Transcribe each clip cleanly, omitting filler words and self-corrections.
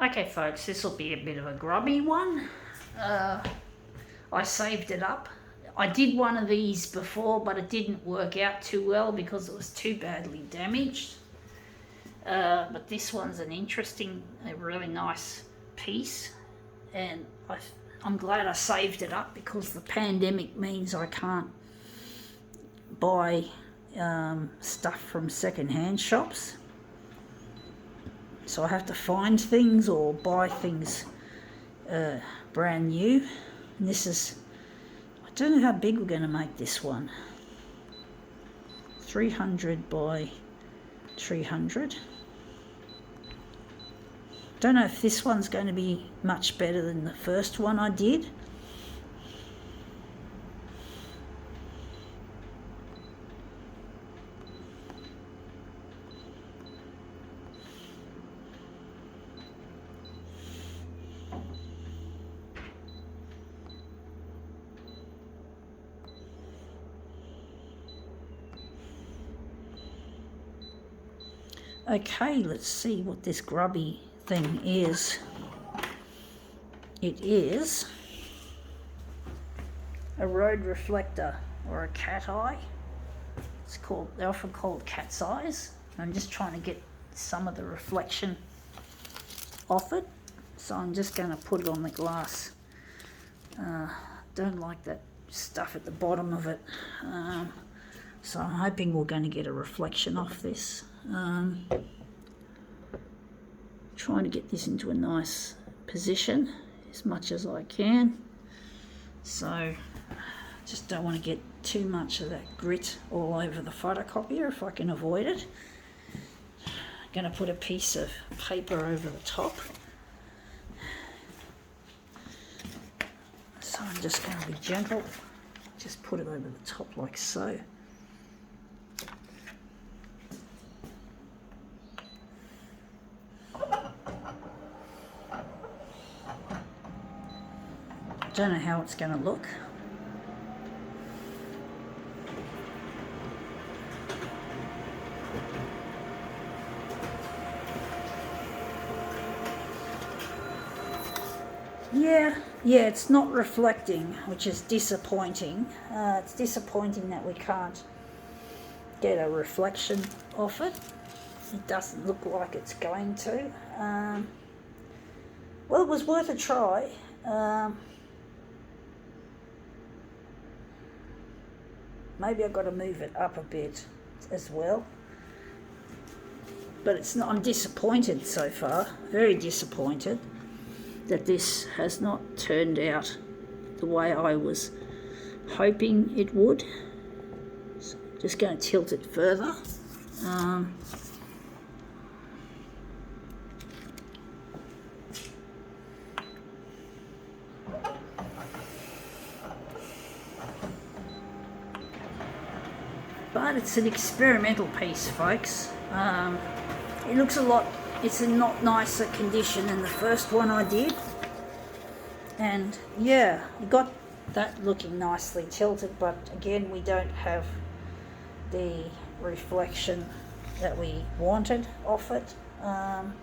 Okay folks, this will be a bit of a grubby one. I saved it up. I did one of these before, but it didn't work out too well because it was too badly damaged. But this one's an interesting, a really nice piece, and I'm glad I saved it up because the pandemic means I can't buy stuff from second-hand shops. So I have to find things or buy things brand new. And this is, I don't know how big we're going to make this one. 300 by 300. Don't know if this one's going to be much better than the first one I did. Okay, let's see what this grubby thing is. It is a road reflector or a cat eye. They're often called cat's eyes. I'm just trying to get some of the reflection off it. So I'm just going to put it on the glass. Don't like that stuff at the bottom of it. So I'm hoping we're going to get a reflection off this. Trying to get this into a nice position as much as I can. So just don't want to get too much of that grit all over the photocopier if I can avoid it. I'm going to put a piece of paper over the top. So I'm just going to be gentle. Just put it over the top like so. Don't know how it's going to look. Yeah, it's not reflecting, which is disappointing. It's disappointing that we can't get a reflection off it. It doesn't look like it's going to. Well, it was worth a try. Maybe I've got to move it up a bit as well. But it's not, I'm disappointed so far, very disappointed that this has not turned out the way I was hoping it would. So just going to tilt it further. But it's an experimental piece, folks. It looks it's in not nicer condition than the first one I did. And yeah, we got that looking nicely tilted, but again, we don't have the reflection that we wanted off it. I'm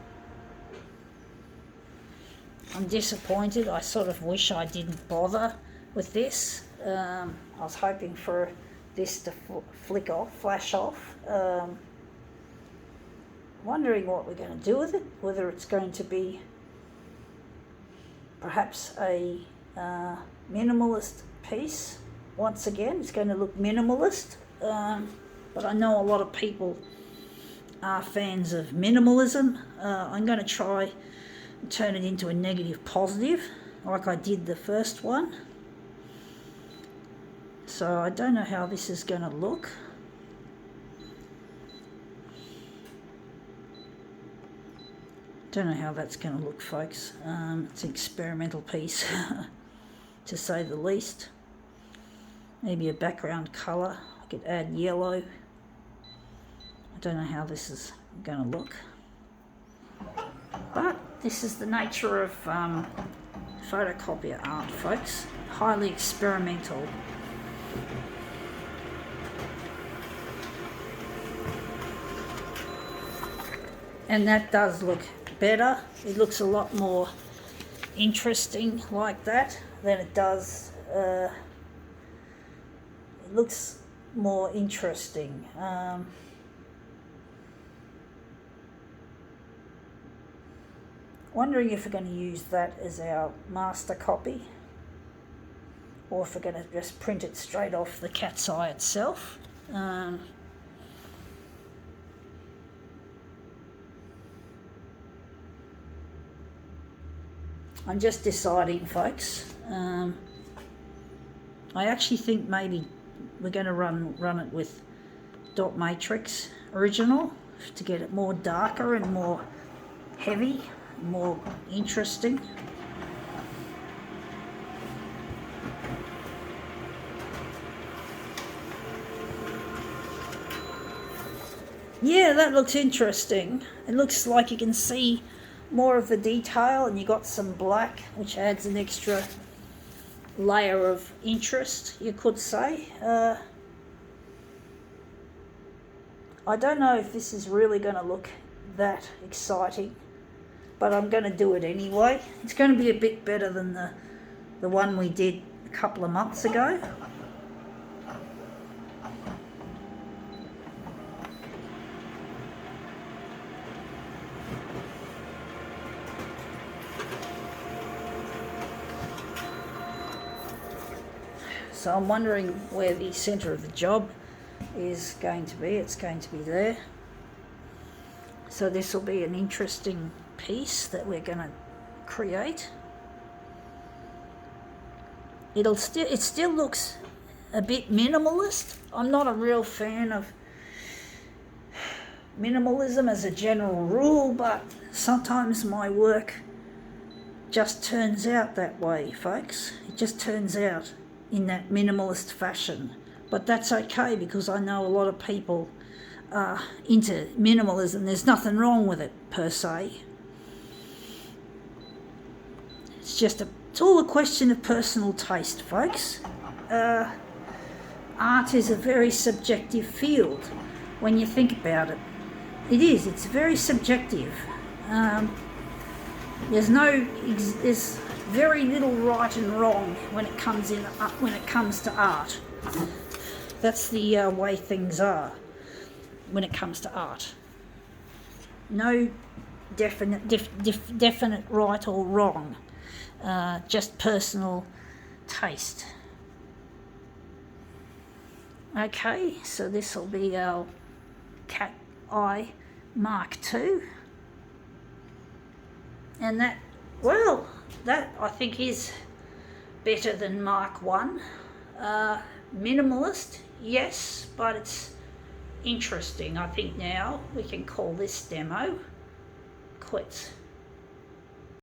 disappointed. I sort of wish I didn't bother with this. I was hoping for this to flash off. Wondering what we're going to do with it, whether it's going to be perhaps a minimalist piece. Once again, it's going to look minimalist, but I know a lot of people are fans of minimalism. I'm going to try and turn it into a negative positive like I did the first one. So I don't know how this is going to look. Don't know how that's going to look, folks. It's an experimental piece, to say the least. Maybe a background colour. I could add yellow. I don't know how this is going to look. But this is the nature of photocopier art, folks. Highly experimental. And that does look better. It looks a lot more interesting like that than it does. It looks more interesting. Wondering if we're going to use that as our master copy, or if we're going to just print it straight off the cat's eye itself. I'm just deciding, folks. I actually think maybe we're going to run it with dot matrix original to get it more darker and more heavy, more interesting. Yeah, that looks interesting. It looks like you can see more of the detail, and you got some black, which adds an extra layer of interest, you could say. I don't know if this is really going to look that exciting, but I'm going to do it anyway. It's going to be a bit better than the one we did a couple of months ago. So I'm wondering where the centre of the job is going to be. It's going to be there. So this will be an interesting piece that we're going to create. It still looks a bit minimalist. I'm not a real fan of minimalism as a general rule, but sometimes my work just turns out that way, folks. It just turns out in that minimalist fashion. But that's okay, because I know a lot of people are into minimalism. There's nothing wrong with it per se. It's all a question of personal taste, folks. Art is a very subjective field when you think about it. It is. It's very subjective. There's very little right and wrong when it comes to art. That's the way things are when it comes to art. No definite right or wrong. Just personal taste. Okay, so this will be our Cat Eye Mark II. And that I think is better than Mark 1. Minimalist, yes, but it's interesting. I think now we can call this demo quits.